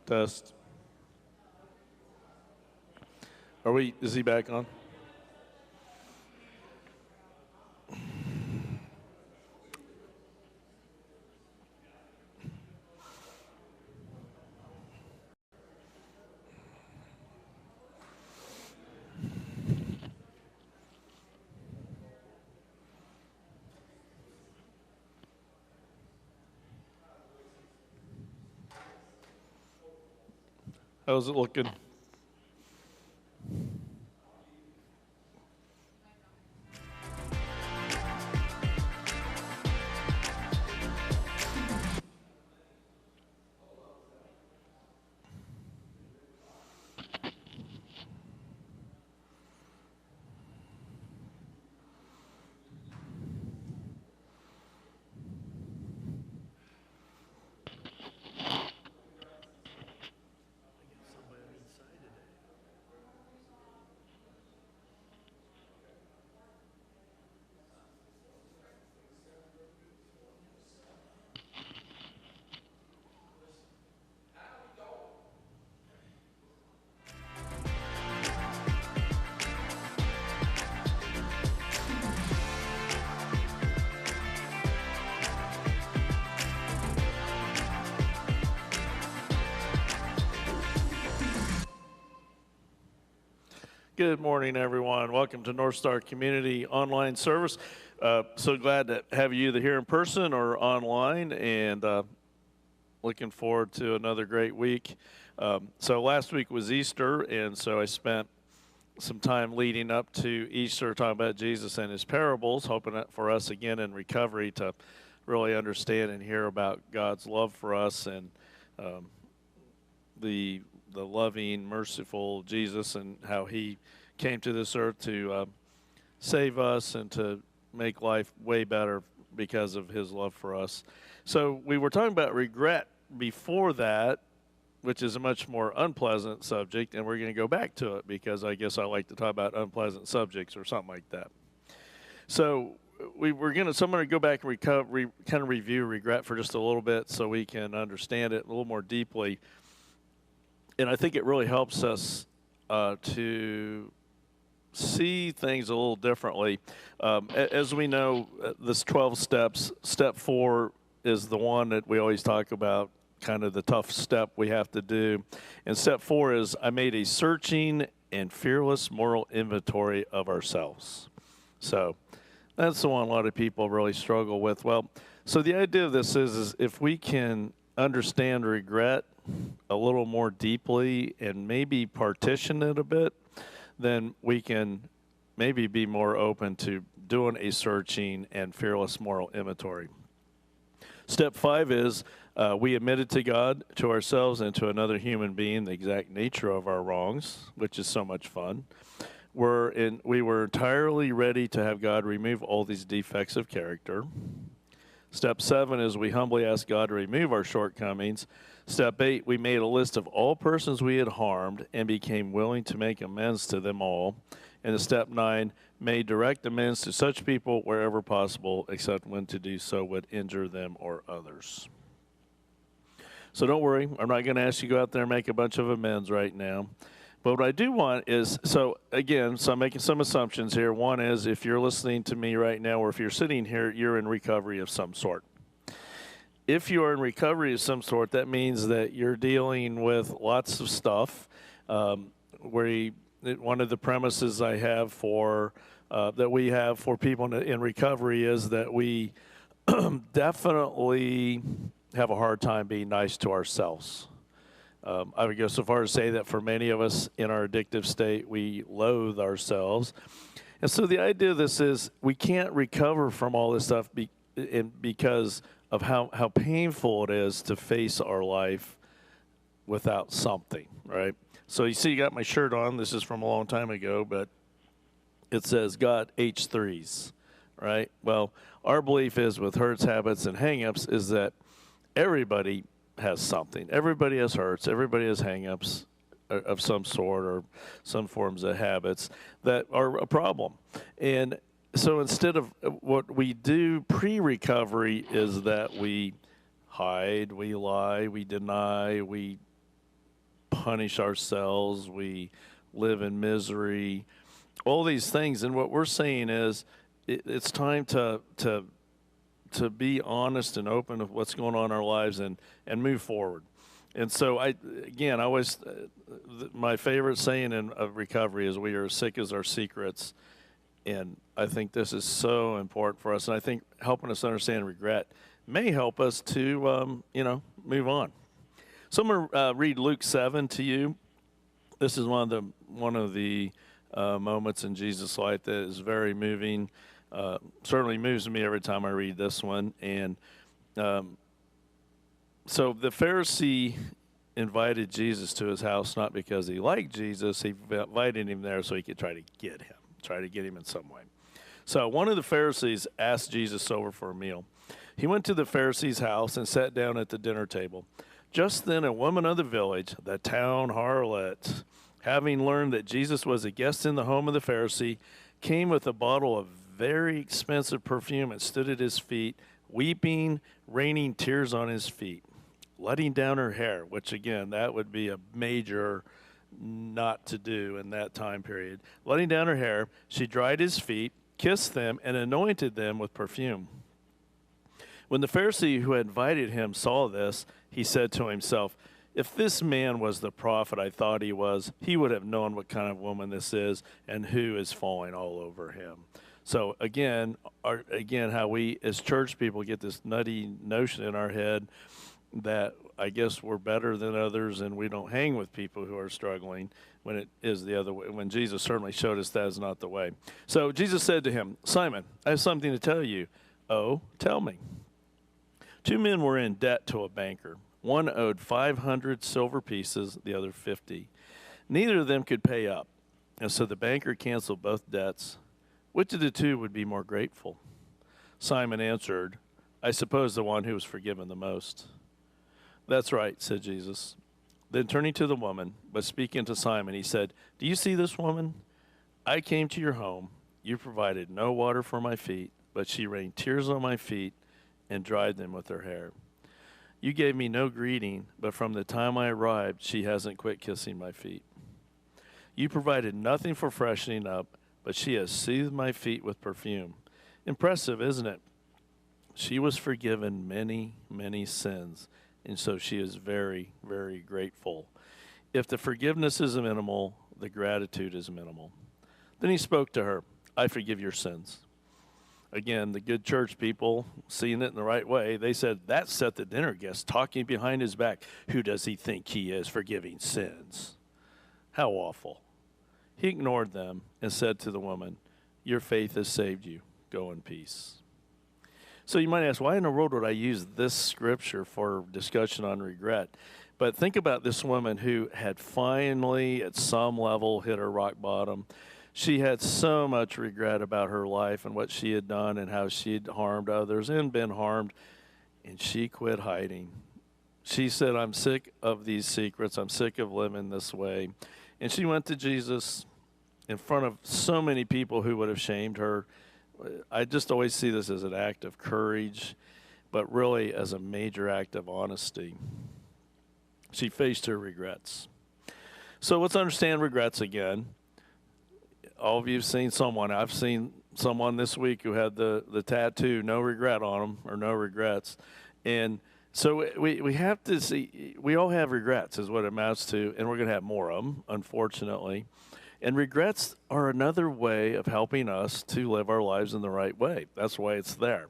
Test. Is he back on? How's it looking? Good morning, everyone. Welcome to NorthStar Community Online Service. So glad to have you either here in person or online, and looking forward to another great week. So last week was Easter, and so I spent some time leading up to Easter talking about Jesus and his parables, hoping that for us again in recovery to really understand and hear about God's love for us and the loving, merciful Jesus and how he came to this earth to save us and to make life way better because of his love for us. So we were talking about regret before that, which is a much more unpleasant subject, and we're going to go back to it because I guess I like to talk about unpleasant subjects or something like that. So I'm going to go back and kind of review regret for just a little bit so we can understand it a little more deeply. And I think it really helps us to see things a little differently. As we know, this 12 steps, step 4 is the one that we always talk about, kind of the tough step we have to do. And step 4 is, I made a searching and fearless moral inventory of ourselves. So that's the one a lot of people really struggle with. Well, so the idea of this is if we can understand regret a little more deeply and maybe partition it a bit, then we can maybe be more open to doing a searching and fearless moral inventory. Step 5 is we admitted to God, to ourselves, and to another human being the exact nature of our wrongs, which is so much fun. We were entirely ready to have God remove all these defects of character. Step 7 is we humbly asked God to remove our shortcomings. Step 8, we made a list of all persons we had harmed and became willing to make amends to them all. And step 9, made direct amends to such people wherever possible, except when to do so would injure them or others. So don't worry, I'm not going to ask you to go out there and make a bunch of amends right now. But what I do want is, so I'm making some assumptions here. One is if you're listening to me right now or if you're sitting here, you're in recovery of some sort. If you are in recovery of some sort, that means that you're dealing with lots of stuff. One of the premises I have that we have for people in recovery is that we definitely have a hard time being nice to ourselves. I would go so far as to say that for many of us in our addictive state, we loathe ourselves. And so the idea of this is we can't recover from all this stuff because of how painful it is to face our life without something, right? So you see you got my shirt on. This is from a long time ago, but it says God H3s, right? Well, our belief is with hurts, habits, and hang-ups is that everybody has something. Everybody has hurts. Everybody has hang-ups of some sort or some forms of habits that are a problem. And so instead of what we do pre-recovery is that we hide, we lie, we deny, we punish ourselves. We live in misery, all these things. And what we're saying is it's time to be honest and open with what's going on in our lives and move forward. And so I always, my favorite saying in recovery is we are as sick as our secrets. And I think this is so important for us. And I think helping us understand regret may help us to, move on. So I'm going to read Luke 7 to you. This is one of the moments in Jesus' life that is very moving. Certainly moves me every time I read this one. And so the Pharisee invited Jesus to his house not because he liked Jesus. He invited him there so he could try to get him in some way. So one of the Pharisees asked Jesus over for a meal. He went to the Pharisee's house and sat down at the dinner table. Just then a woman of the village, the town harlot, having learned that Jesus was a guest in the home of the Pharisee, came with a bottle of very expensive perfume and stood at his feet, weeping, raining tears on his feet, letting down her hair, which again, that would be a major not to do in that time period. Letting down her hair, she dried his feet, kissed them, and anointed them with perfume. When the Pharisee who had invited him saw this, he said to himself, "If this man was the prophet I thought he was, he would have known what kind of woman this is and who is falling all over him." So again, how we as church people get this nutty notion in our head that I guess we're better than others and we don't hang with people who are struggling, when it is the other way, when Jesus certainly showed us that is not the way. So Jesus said to him, "Simon, I have something to tell you." "Oh, tell me." Two men were in debt to a banker. One owed 500 silver pieces, the other 50. Neither of them could pay up, and so the banker canceled both debts. Which of the two would be more grateful? Simon answered, "I suppose the one who was forgiven the most." "That's right," said Jesus. Then turning to the woman, but speaking to Simon, he said, "Do you see this woman? I came to your home. You provided no water for my feet, but she rained tears on my feet and dried them with her hair. You gave me no greeting, but from the time I arrived, she hasn't quit kissing my feet. You provided nothing for freshening up, but she has soothed my feet with perfume." Impressive, isn't it? She was forgiven many, many sins, and so she is very, very grateful. If the forgiveness is minimal, the gratitude is minimal. Then he spoke to her, "I forgive your sins." Again, the good church people, seeing it in the right way, they said, "That set the dinner guest talking behind his back. Who does he think he is, forgiving sins?" How awful. He ignored them and said to the woman, "Your faith has saved you. Go in peace." So you might ask, why in the world would I use this scripture for discussion on regret? But think about this woman who had finally, at some level, hit her rock bottom. She had so much regret about her life and what she had done and how she had harmed others and been harmed, and she quit hiding. She said, "I'm sick of these secrets. I'm sick of living this way." And she went to Jesus in front of so many people who would have shamed her. I just always see this as an act of courage, but really as a major act of honesty. She faced her regrets. So let's understand regrets again. All of you have seen someone. I've seen someone this week who had the tattoo, "No regret" on them, or no regrets. And so we have to see, we all have regrets is what it amounts to, and we're going to have more of them, unfortunately. And regrets are another way of helping us to live our lives in the right way. That's why it's there.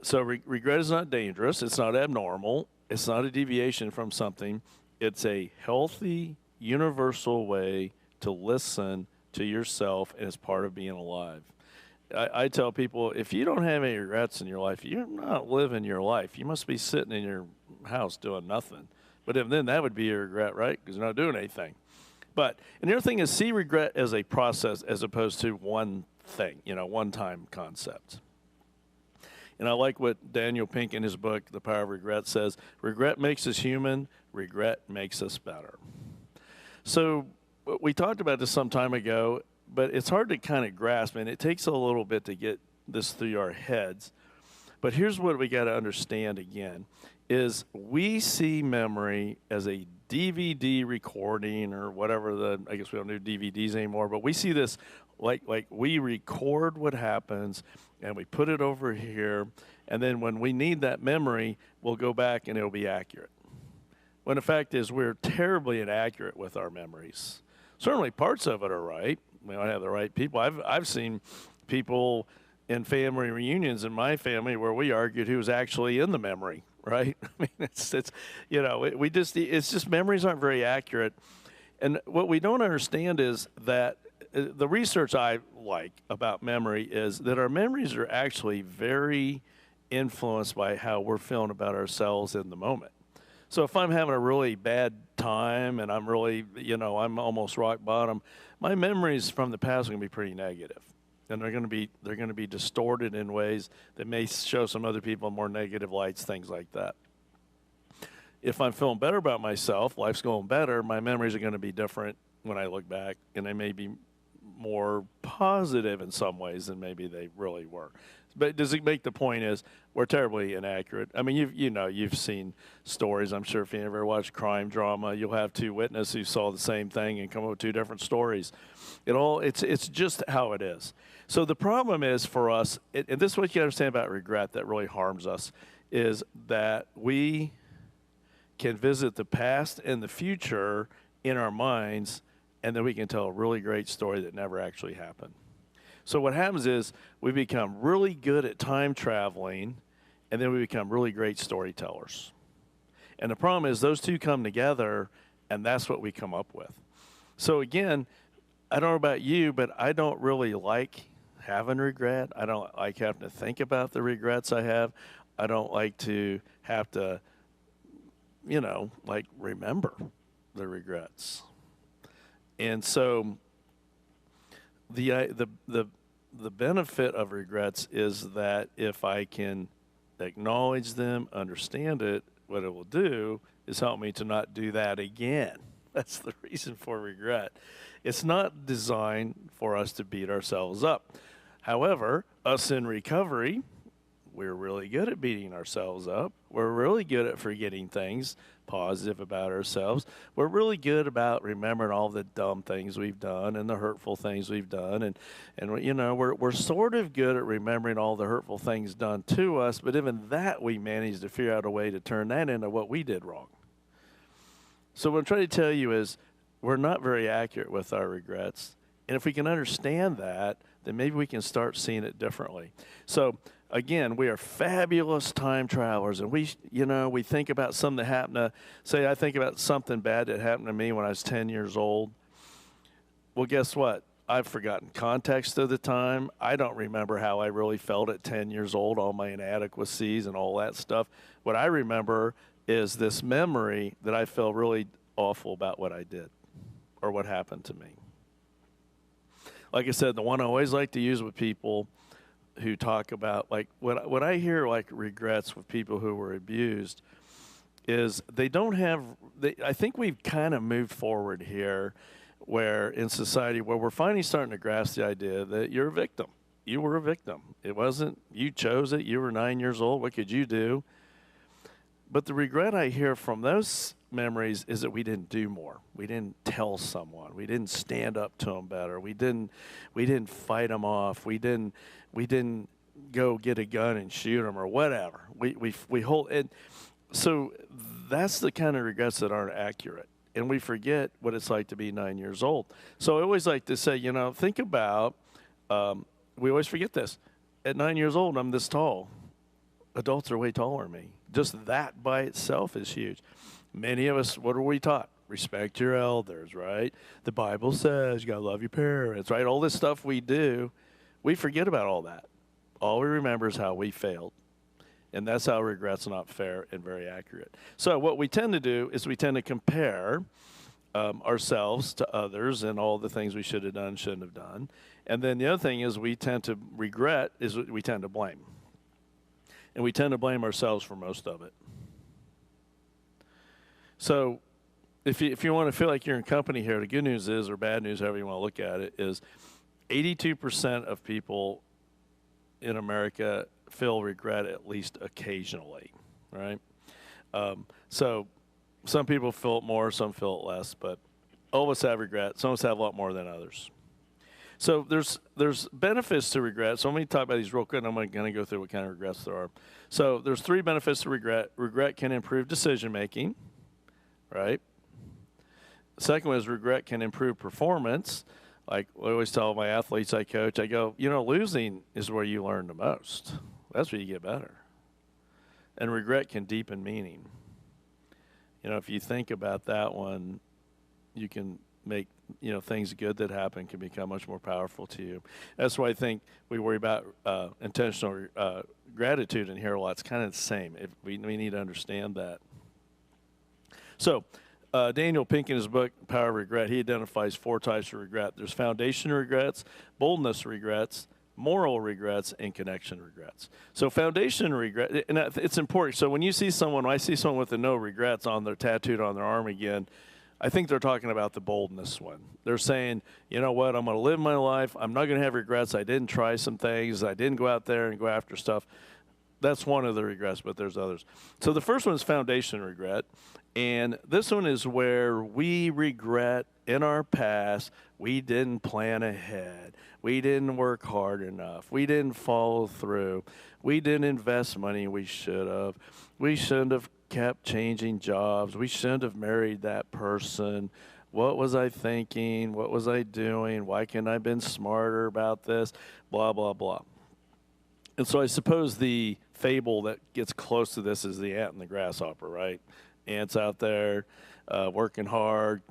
So regret is not dangerous. It's not abnormal. It's not a deviation from something. It's a healthy, universal way to listen to yourself, and it's part of being alive. I tell people, if you don't have any regrets in your life, you're not living your life. You must be sitting in your house doing nothing. But then that would be a regret, right? Because you're not doing anything. But, and the other thing is, see regret as a process as opposed to one thing, one-time concept. And I like what Daniel Pink in his book, The Power of Regret, says, regret makes us human, regret makes us better. So we talked about this some time ago, but it's hard to kind of grasp, and it takes a little bit to get this through our heads. But here's what we got to understand again, is we see memory as a DVD recording or whatever I guess we don't do DVDs anymore, but we see this like we record what happens and we put it over here, and then when we need that memory, we'll go back and it'll be accurate. When the fact is we're terribly inaccurate with our memories. Certainly parts of it are right. We don't have the right people. I've seen people in family reunions in my family where we argued who was actually in the memory, right? I mean, it's it's just memories aren't very accurate. And what we don't understand is that the research I like about memory is that our memories are actually very influenced by how we're feeling about ourselves in the moment. So if I'm having a really bad time and I'm really, I'm almost rock bottom, my memories from the past are going to be pretty negative. And they're going to be distorted in ways that may show some other people in more negative lights, things like that. If I'm feeling better about myself, life's going better, my memories are going to be different when I look back, and they may be more positive in some ways than maybe they really were. But does it make the point is we're terribly inaccurate? I mean, you've seen stories. I'm sure if you ever watch crime drama, you'll have two witnesses who saw the same thing and come up with two different stories. It's just how it is. So the problem is for us, and this is what you understand about regret that really harms us, is that we can visit the past and the future in our minds, and then we can tell a really great story that never actually happened. So what happens is we become really good at time traveling, and then we become really great storytellers. And the problem is those two come together, and that's what we come up with. So again, I don't know about you, but I don't really like having regret. I don't like having to think about the regrets I have. I don't like to have to, remember the regrets. And so the benefit of regrets is that if I can acknowledge them, understand it, what it will do is help me to not do that again. That's the reason for regret. It's not designed for us to beat ourselves up. However, us in recovery, we're really good at beating ourselves up. We're really good at forgetting things positive about ourselves. We're really good about remembering all the dumb things we've done and the hurtful things we've done. And we're sort of good at remembering all the hurtful things done to us, but even that we manage to figure out a way to turn that into what we did wrong. So what I'm trying to tell you is we're not very accurate with our regrets. And if we can understand that, then maybe we can start seeing it differently. So again, we are fabulous time travelers, and we think about something that happened say I think about something bad that happened to me when I was 10 years old. Well, guess what? I've forgotten context of the time. I don't remember how I really felt at 10 years old, all my inadequacies and all that stuff. What I remember is this memory that I felt really awful about what I did or what happened to me. Like I said, the one I always like to use with people who talk about, like, what I hear, like, regrets with people who were abused is they don't have, I think we've kind of moved forward here where in society where we're finally starting to grasp the idea that you're a victim. You were a victim. It wasn't, you chose it. You were 9 years old. What could you do? But the regret I hear from those memories is that we didn't do more. We didn't tell someone. We didn't stand up to them better. We didn't fight them off. We didn't go get a gun and shoot them or whatever. We hold it. So that's the kind of regrets that aren't accurate. And we forget what it's like to be 9 years old. So I always like to say, think about, we always forget this. At 9 years old, I'm this tall. Adults are way taller than me. Just that by itself is huge. Many of us, what are we taught? Respect your elders, right? The Bible says you got to love your parents, right? All this stuff we do, we forget about all that. All we remember is how we failed. And that's how regret's not fair and very accurate. So what we tend to do is we tend to compare ourselves to others and all the things we should have done, shouldn't have done. And then the other thing is we tend to regret is we tend to blame. And we tend to blame ourselves for most of it. So if you want to feel like you're in company here, the good news is, or bad news, however you want to look at it, is 82% of people in America feel regret at least occasionally, right? So some people feel it more, some feel it less, but all of us have regret. Some of us have a lot more than others. So there's benefits to regret. So let me talk about these real quick, and I'm going to go through what kind of regrets there are. So there's 3 benefits to regret. Regret can improve decision-making, right? The second one is regret can improve performance. Like I always tell my athletes I coach, I go, losing is where you learn the most. That's where you get better. And regret can deepen meaning. If you think about that one, you can make, things good that happen can become much more powerful to you. That's why I think we worry about intentional gratitude in here a lot. It's kind of the same. We need to understand that. So Daniel Pink, in his book, Power of Regret, he identifies 4 types of regret. There's foundation regrets, boldness regrets, moral regrets, and connection regrets. So foundation regret, and it's important. So when I see someone with the no regrets on their tattooed on their arm again, I think they're talking about the boldness one. They're saying, you know what, I'm going to live my life. I'm not going to have regrets. I didn't try some things. I didn't go out there and go after stuff. That's one of the regrets, but there's others. So the first one is foundation regret. And this one is where we regret in our past we didn't plan ahead. We didn't work hard enough. We didn't follow through. We didn't invest money we should have. We shouldn't have kept changing jobs. We shouldn't have married that person. What was I thinking? What was I doing? Why can't I have been smarter about this? Blah, blah, blah. And so I suppose the fable that gets close to this is the ant and the grasshopper, right? Ant's out there working hard,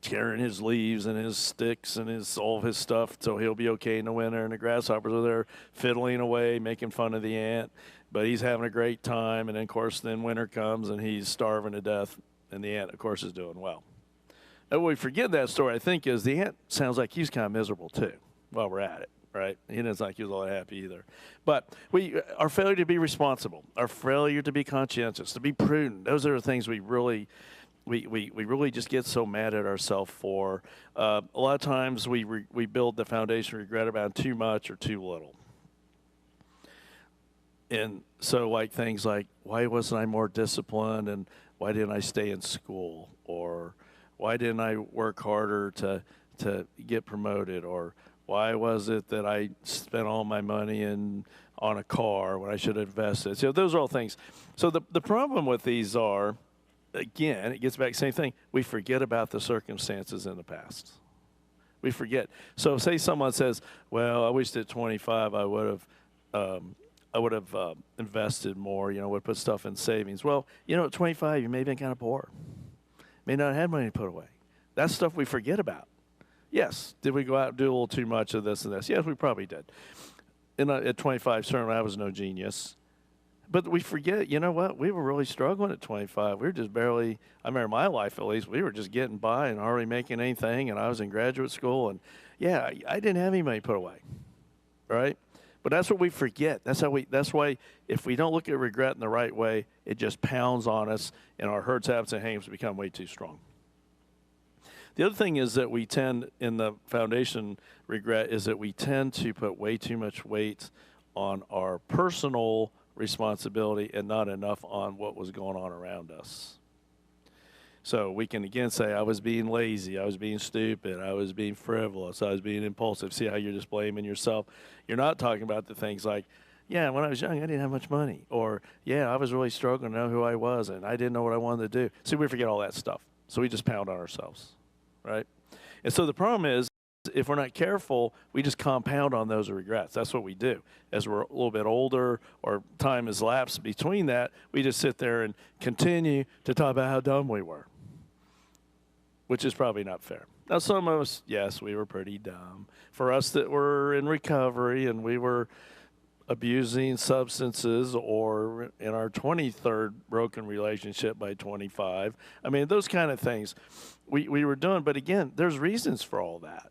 carrying his leaves and his sticks and all of his stuff so he'll be okay in the winter. And the grasshoppers are there fiddling away, making fun of the ant. But he's having a great time. And, then, of course, then winter comes and he's starving to death. And the ant, of course, is doing well. And what we forget that story, I think, is the ant sounds like he's kind of miserable too while we're at it. Right? He doesn't like he was all that happy either. But our failure to be responsible, our failure to be conscientious, to be prudent, those are the things we really just get so mad at ourselves for. A lot of times we build the foundation of regret about too much or too little. And so like things like, why wasn't I more disciplined, and why didn't I stay in school, or why didn't I work harder to get promoted, or why was it that I spent all my money on a car when I should have invested? So those are all things. So the problem with these are, again, it gets back to the same thing. We forget about the circumstances in the past. We forget. So say someone says, well, I wished at 25 I would have invested more, would put stuff in savings. Well, at 25 you may have been kind of poor. May not have had money to put away. That's stuff we forget about. Yes. Did we go out and do a little too much of this and this? Yes, we probably did. And at 25, certainly I was no genius. But we forget, you know what? We were really struggling at 25. We were just barely, I remember my life at least, we were just getting by and hardly making anything. And I was in graduate school. And, yeah, I didn't have any money put away. Right? But that's what we forget. That's why if we don't look at regret in the right way, it just pounds on us and our hurts, habits, and hangups become way too strong. The other thing is that we tend, in the foundation regret, is that we tend to put way too much weight on our personal responsibility and not enough on what was going on around us. So we can, again, say, I was being lazy, I was being stupid, I was being frivolous, I was being impulsive. See how you're just blaming yourself? You're not talking about the things like, yeah, when I was young, I didn't have much money. Or, yeah, I was really struggling to know who I was, and I didn't know what I wanted to do. See, we forget all that stuff. So we just pound on ourselves. Right? And so the problem is, if we're not careful, we just compound on those regrets. That's what we do. As we're a little bit older or time has lapsed between that, we just sit there and continue to talk about how dumb we were, which is probably not fair. Now, some of us, yes, we were pretty dumb. For us that were in recovery and we were abusing substances or in our 23rd broken relationship by 25. I mean, those kind of things we were doing. But again, there's reasons for all that.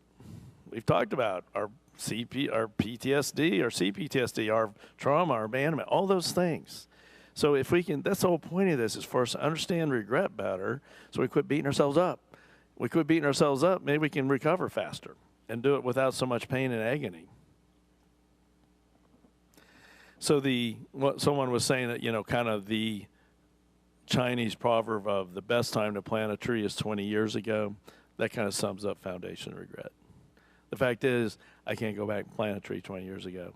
We've talked about our PTSD, our CPTSD, our trauma, our abandonment, all those things. So if we can, that's the whole point of this, is for us to understand regret better so we quit beating ourselves up. We quit beating ourselves up, maybe we can recover faster and do it without so much pain and agony. So what someone was saying that, kind of the Chinese proverb of the best time to plant a tree is 20 years ago, that kind of sums up foundation regret. The fact is, I can't go back and plant a tree 20 years ago,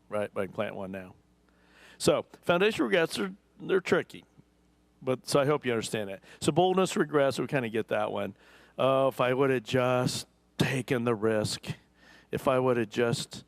right? But I can plant one now. So foundation regrets, they're tricky. So I hope you understand that. So boldness regrets, we kind of get that one. Oh, if I would have just taken the risk, if I would have just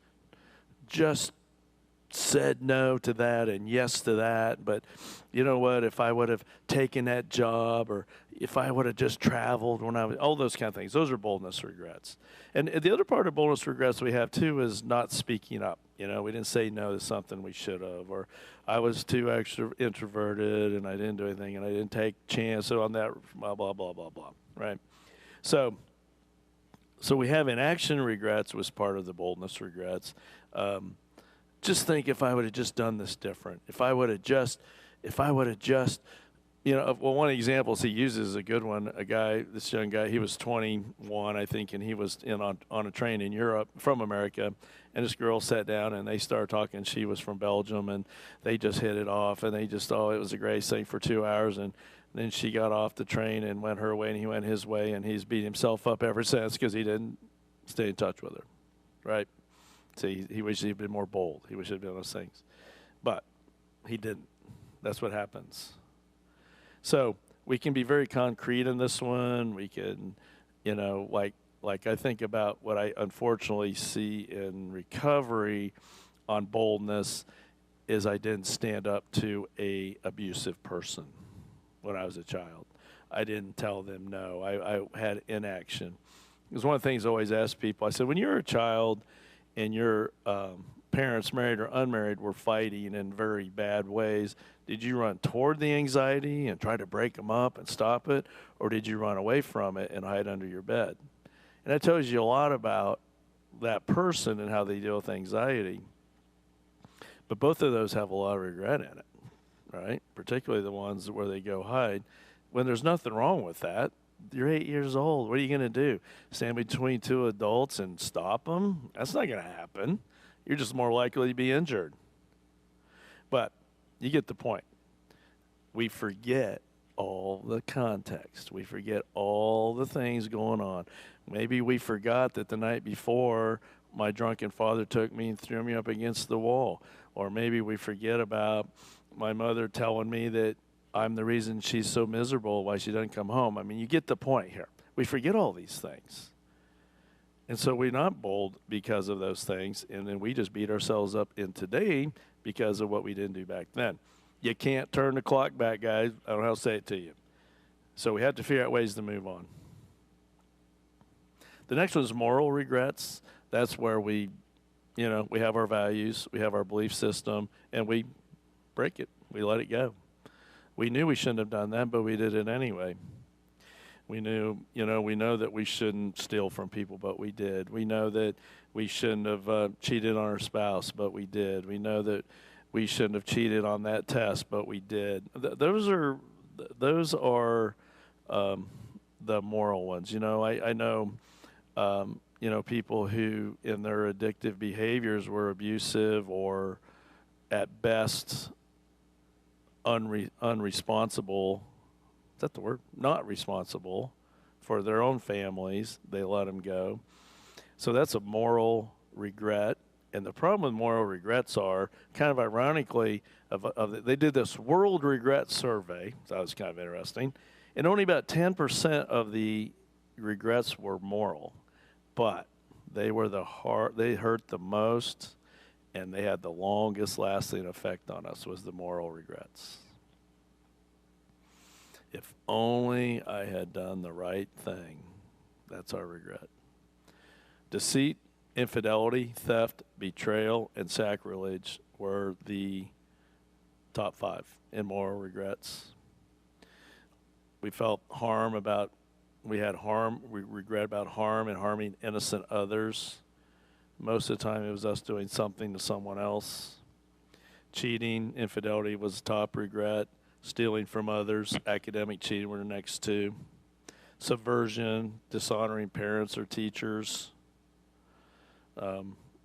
said no to that and yes to that, but you know what, if I would have taken that job, or if I would have just traveled when I was, all those kind of things, those are boldness regrets. And the other part of boldness regrets we have too is not speaking up. We didn't say no to something we should have, or I was too introverted and I didn't do anything and I didn't take chance on that, blah, blah, blah, blah, blah, right? So we have inaction regrets was part of the boldness regrets. Just think, if I would have just done this different, if I would have just, well, one of the examples he uses is a good one. This young guy, he was 21, I think, and he was on a train in Europe from America, and this girl sat down and they started talking. She was from Belgium, and they just hit it off, and they just thought it was a great thing for 2 hours, and then she got off the train and went her way, and he went his way, and he's beat himself up ever since because he didn't stay in touch with her, right? So he wished he'd been more bold. He wished he'd been those things. But he didn't. That's what happens. So we can be very concrete in this one. We can, like I think about what I unfortunately see in recovery on boldness is I didn't stand up to a abusive person when I was a child. I didn't tell them no. I had inaction. It was one of the things I always ask people. I said, when you're a child and your parents, married or unmarried, were fighting in very bad ways, did you run toward the anxiety and try to break them up and stop it, or did you run away from it and hide under your bed? And that tells you a lot about that person and how they deal with anxiety. But both of those have a lot of regret in it, right? Particularly the ones where they go hide. When there's nothing wrong with that, you're 8 years old. What are you going to do? Stand between two adults and stop them? That's not going to happen. You're just more likely to be injured. But you get the point. We forget all the context. We forget all the things going on. Maybe we forgot that the night before my drunken father took me and threw me up against the wall. Or maybe we forget about my mother telling me that I'm the reason she's so miserable, why she doesn't come home. I mean, you get the point here. We forget all these things. And so we're not bold because of those things, and then we just beat ourselves up in today because of what we didn't do back then. You can't turn the clock back, guys. I don't know how to say it to you. So we have to figure out ways to move on. The next one is moral regrets. That's where we have our values, we have our belief system, and we break it. We let it go. We knew we shouldn't have done that, but we did it anyway. We know that we shouldn't steal from people, but we did. We know that we shouldn't have cheated on our spouse, but we did. We know that we shouldn't have cheated on that test, but we did. Those are the moral ones. I know people who in their addictive behaviors were abusive or at best unresponsible. Is that the word? Not responsible for their own families. They let them go. So that's a moral regret. And the problem with moral regrets are, kind of ironically, they did this world regret survey. So that was kind of interesting. And only about 10% of the regrets were moral. But they hurt the most, and they had the longest lasting effect on us was the moral regrets. If only I had done the right thing. That's our regret. Deceit, infidelity, theft, betrayal, and sacrilege were the top 5 in moral regrets. We felt we regret about harm and harming innocent others. Most of the time it was us doing something to someone else. Cheating, infidelity was top regret. Stealing from others, academic cheating were the next 2. Subversion, dishonoring parents or teachers.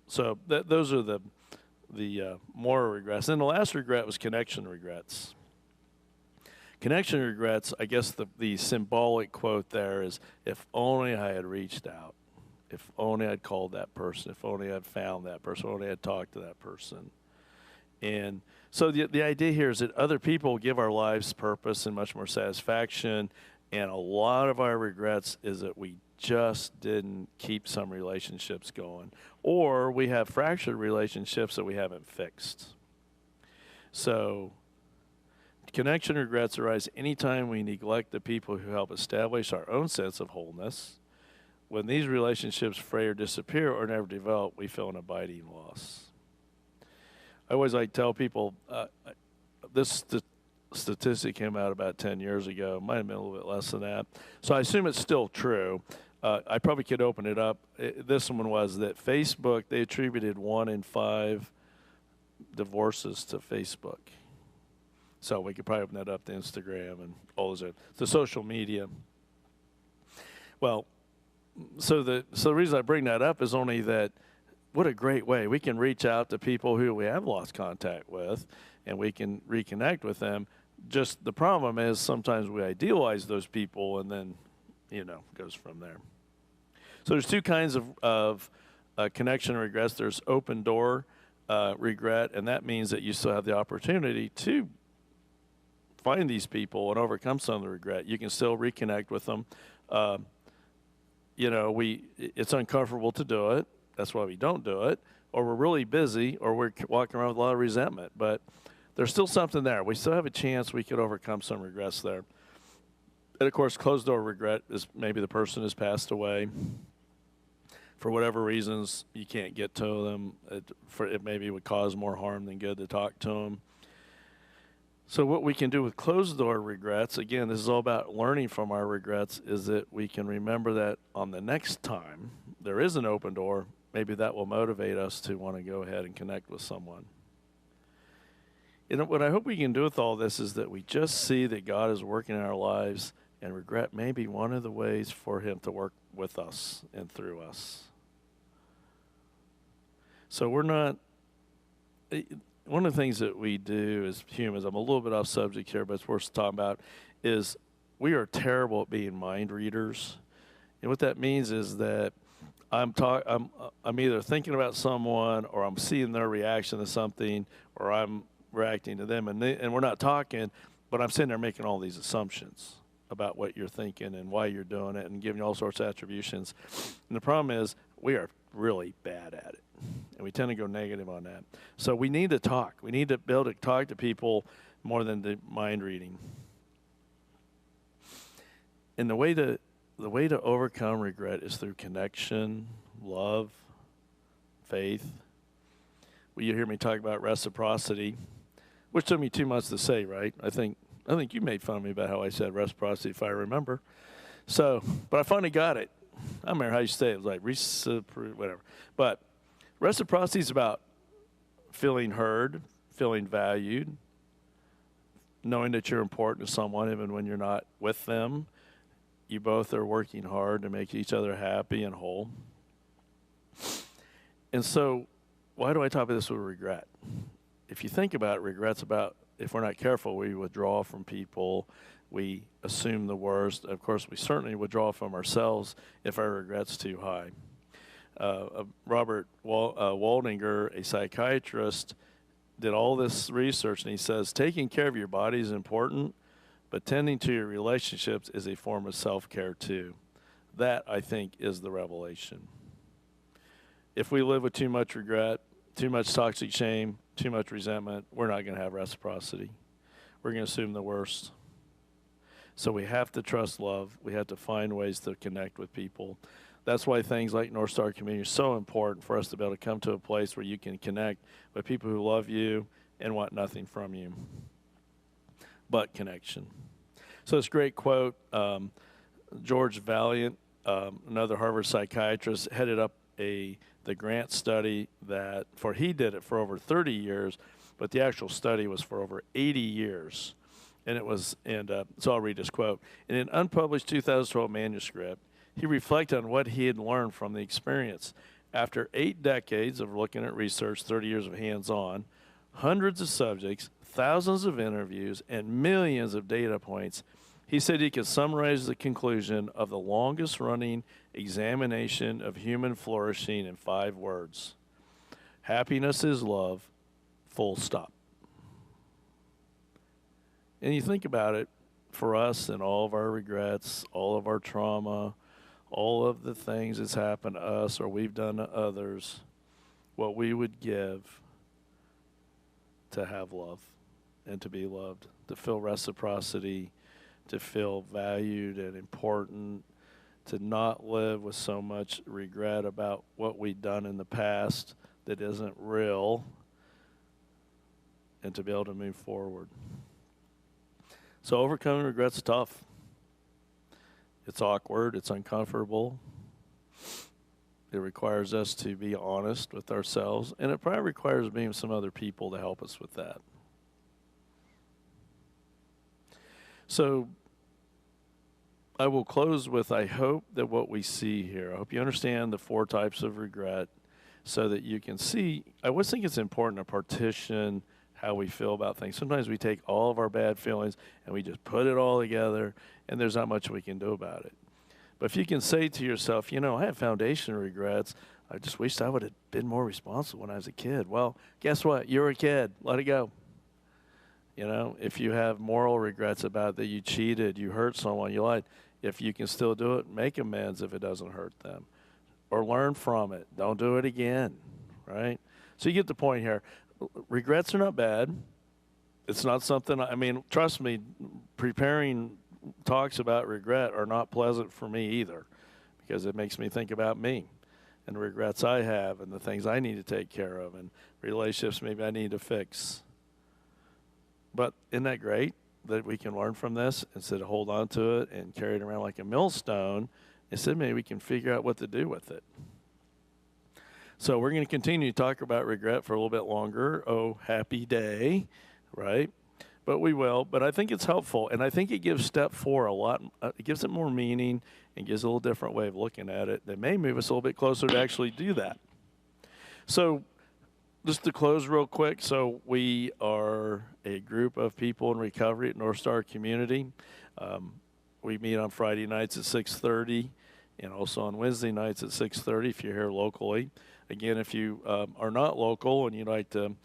So those are moral regrets. And the last regret was connection regrets. Connection regrets, I guess the symbolic quote there is, if only I had reached out, if only I'd called that person, if only I'd found that person, if only I'd talked to that person. And so the idea here is that other people give our lives purpose and much more satisfaction, and a lot of our regrets is that we just didn't keep some relationships going, or we have fractured relationships that we haven't fixed. So connection regrets arise anytime we neglect the people who help establish our own sense of wholeness. When these relationships fray or disappear or never develop, we feel an abiding loss. I always like to tell people, this statistic came out about 10 years ago. It might have been a little bit less than that. So I assume it's still true. I probably could open it up. This one was that Facebook, they attributed 1 in 5 divorces to Facebook. So we could probably open that up to Instagram and all those, the social media. Well, so the reason I bring that up is only that what a great way. We can reach out to people who we have lost contact with, and we can reconnect with them. Just the problem is sometimes we idealize those people, and then, goes from there. So there's 2 kinds of connection regrets. There's open door regret, and that means that you still have the opportunity to find these people and overcome some of the regret. You can still reconnect with them. It's uncomfortable to do it. That's why we don't do it. Or we're really busy, or we're walking around with a lot of resentment. But there's still something there. We still have a chance we could overcome some regrets there. And, of course, closed-door regret is maybe the person has passed away. For whatever reasons, you can't get to them. It maybe would cause more harm than good to talk to them. So what we can do with closed-door regrets, again, this is all about learning from our regrets, is that we can remember that on the next time there is an open door, maybe that will motivate us to want to go ahead and connect with someone. And what I hope we can do with all this is that we just see that God is working in our lives, and regret may be one of the ways for him to work with us and through us. So we're not... One of the things that we do as humans, I'm a little bit off subject here, but it's worth talking about, is we are terrible at being mind readers. And what that means is that I'm either thinking about someone, or I'm seeing their reaction to something, or I'm reacting to them, and we're not talking, but I'm sitting there making all these assumptions about what you're thinking and why you're doing it, and giving you all sorts of attributions. And the problem is we are really bad at it, and we tend to go negative on that. So we need to talk. We need to be able to talk to people more than the mind reading. And the way to overcome regret is through connection, love, faith. Well, you hear me talk about reciprocity, which took me 2 months to say, right? I think you made fun of me about how I said reciprocity, if I remember. So, but I finally got it. I don't remember how you say it. It was like whatever. But reciprocity is about feeling heard, feeling valued, knowing that you're important to someone even when you're not with them. You both are working hard to make each other happy and whole. And so why do I talk about this with regret? If you think about it, regret's about, if we're not careful, we withdraw from people. We assume the worst. Of course, we certainly withdraw from ourselves if our regret's too high. Robert Waldinger, a psychiatrist, did all this research, and he says, taking care of your body is important, but tending to your relationships is a form of self-care too. That, I think, is the revelation. If we live with too much regret, too much toxic shame, too much resentment, we're not going to have reciprocity. We're going to assume the worst. So we have to trust love. We have to find ways to connect with people. That's why things like NorthStar Community are so important for us to be able to come to a place where you can connect with people who love you and want nothing from you but connection. So this great quote, George Valiant, another Harvard psychiatrist, headed up the grant study he did it for over 30 years, but the actual study was for over 80 years. So I'll read this quote. In an unpublished 2012 manuscript, he reflected on what he had learned from the experience. After 8 decades of looking at research, 30 years of hands-on, hundreds of subjects, thousands of interviews, and millions of data points, he said he could summarize the conclusion of the longest-running examination of human flourishing in 5 words. Happiness is love, full stop. And you think about it, for us and all of our regrets, all of our trauma, all of the things that's happened to us or we've done to others, what we would give to have love and to be loved, to feel reciprocity, to feel valued and important, to not live with so much regret about what we've done in the past that isn't real, and to be able to move forward. So overcoming regret's tough. It's awkward, it's uncomfortable. It requires us to be honest with ourselves, and it probably requires being some other people to help us with that. So I will close with, I hope that what we see here, I hope you understand the 4 types of regret so that you can see. I always think it's important to partition how we feel about things. Sometimes we take all of our bad feelings and we just put it all together, and there's not much we can do about it. But if you can say to yourself, you know, I have foundation regrets. I just wished I would have been more responsible when I was a kid. Well, guess what? You're a kid. Let it go. You know, if you have moral regrets about that you cheated, you hurt someone, you lied, if you can still do it, make amends if it doesn't hurt them. Or learn from it. Don't do it again, right? So you get the point here. Regrets are not bad. It's not something, I mean, trust me, preparing talks about regret are not pleasant for me either, because it makes me think about me and the regrets I have and the things I need to take care of and relationships maybe I need to fix. But isn't that great that we can learn from this instead of hold on to it and carry it around like a millstone? Instead, maybe we can figure out what to do with it. So we're going to continue to talk about regret for a little bit longer. Oh, happy day, right? But we will. But I think it's helpful, and I think it gives step 4 a lot. It gives it more meaning and gives a little different way of looking at it that may move us a little bit closer to actually do that. So just to close real quick, so we are a group of people in recovery at NorthStar Community. We meet on Friday nights at 6:30 and also on Wednesday nights at 6:30 if you're here locally. Again, if you are not local and you'd like to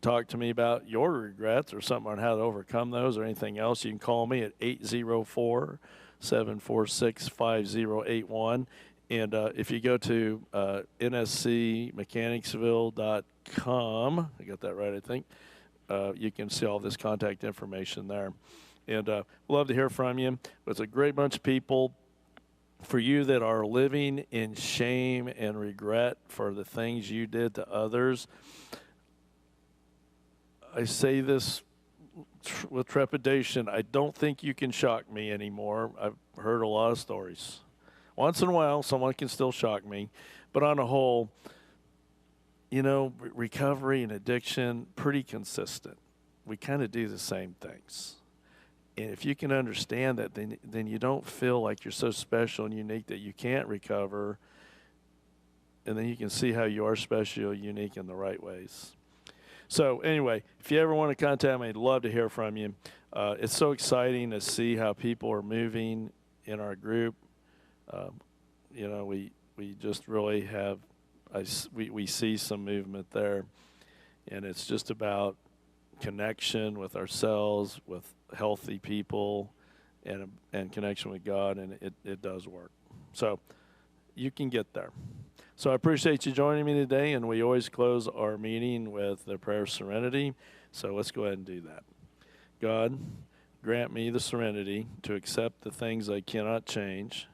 talk to me about your regrets or something on how to overcome those or anything else, you can call me at 804-746-5081. And if you go to nscmechanicsville.com, I got that right, I think, you can see all this contact information there. And we'd love to hear from you. It's a great bunch of people. For you that are living in shame and regret for the things you did to others, I say this with trepidation. I don't think you can shock me anymore. I've heard a lot of stories. Once in a while, someone can still shock me. But on a whole, you know, recovery and addiction, pretty consistent. We kind of do the same things. And if you can understand that, then you don't feel like you're so special and unique that you can't recover. And then you can see how you are special, unique in the right ways. So anyway, if you ever want to contact me, I'd love to hear from you. It's so exciting to see how people are moving in our group. You know, we just really have, we see some movement there. And it's just about connection with ourselves, with healthy people, and connection with God, and it does work. So you can get there. So I appreciate you joining me today, and we always close our meeting with the prayer of serenity. So let's go ahead and do that. God, grant me the serenity to accept the things I cannot change,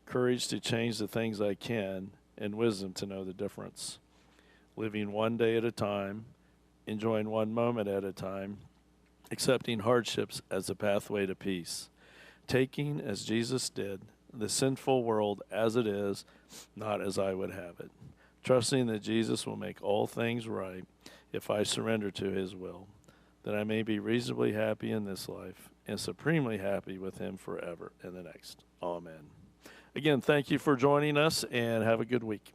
courage to change the things I can, and wisdom to know the difference. Living one day at a time, enjoying one moment at a time, accepting hardships as a pathway to peace, taking, as Jesus did, the sinful world as it is, not as I would have it, trusting that Jesus will make all things right if I surrender to his will, that I may be reasonably happy in this life and supremely happy with him forever in the next. Amen. Again, thank you for joining us, and have a good week.